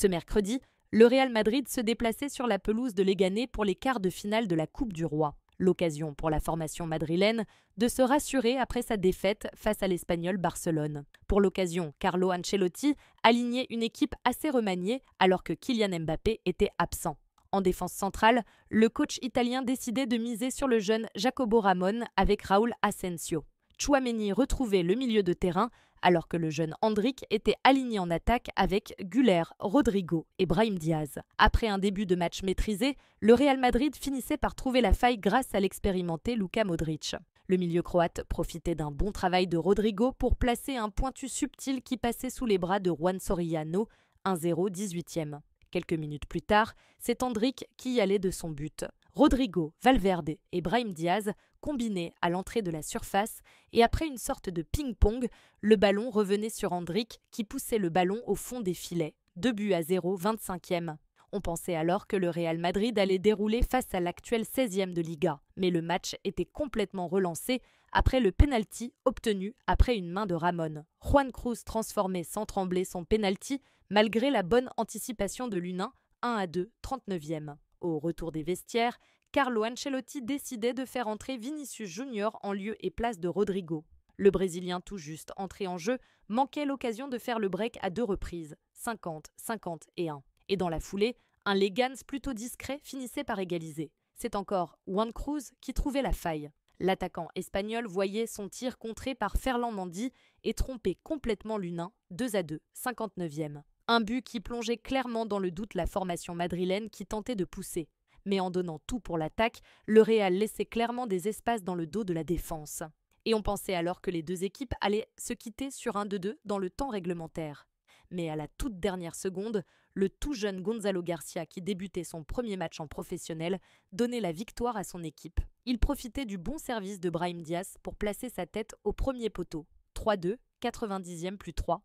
Ce mercredi, le Real Madrid se déplaçait sur la pelouse de Leganés pour les quarts de finale de la Coupe du Roi. L'occasion pour la formation madrilène de se rassurer après sa défaite face à l'Espagnol Barcelone. Pour l'occasion, Carlo Ancelotti alignait une équipe assez remaniée alors que Kylian Mbappé était absent. En défense centrale, le coach italien décidait de miser sur le jeune Jacobo Ramon avec Raúl Asensio. Tchouaméni retrouvait le milieu de terrain alors que le jeune Endrick était aligné en attaque avec Güler, Rodrigo et Brahim Diaz. Après un début de match maîtrisé, le Real Madrid finissait par trouver la faille grâce à l'expérimenté Luka Modric. Le milieu croate profitait d'un bon travail de Rodrigo pour placer un pointu subtil qui passait sous les bras de Juan Soriano, 1-0 18e. Quelques minutes plus tard, c'est Endrick qui y allait de son but. Rodrigo, Valverde et Brahim Diaz combinaient à l'entrée de la surface et après une sorte de ping-pong, le ballon revenait sur Endrick qui poussait le ballon au fond des filets. 2-0, 25e. On pensait alors que le Real Madrid allait dérouler face à l'actuel 16e de Liga. Mais le match était complètement relancé après le penalty obtenu après une main de Ramon. Juan Cruz transformait sans trembler son penalty malgré la bonne anticipation de Lunin, 1-2, 39e. Au retour des vestiaires, Carlo Ancelotti décidait de faire entrer Vinicius Junior en lieu et place de Rodrigo. Le Brésilien tout juste entré en jeu manquait l'occasion de faire le break à 2 reprises, 50, 50 et 1. Et dans la foulée, un Legans plutôt discret finissait par égaliser. C'est encore Juan Cruz qui trouvait la faille. L'attaquant espagnol voyait son tir contré par Ferland Mendy et trompait complètement Lunin, 2-2, 59e. Un but qui plongeait clairement dans le doute la formation madrilène qui tentait de pousser. Mais en donnant tout pour l'attaque, le Real laissait clairement des espaces dans le dos de la défense. Et on pensait alors que les deux équipes allaient se quitter sur un 2-2 dans le temps réglementaire. Mais à la toute dernière seconde, le tout jeune Gonzalo Garcia, qui débutait son premier match en professionnel, donnait la victoire à son équipe. Il profitait du bon service de Brahim Diaz pour placer sa tête au premier poteau. 3-2, 90e plus 3.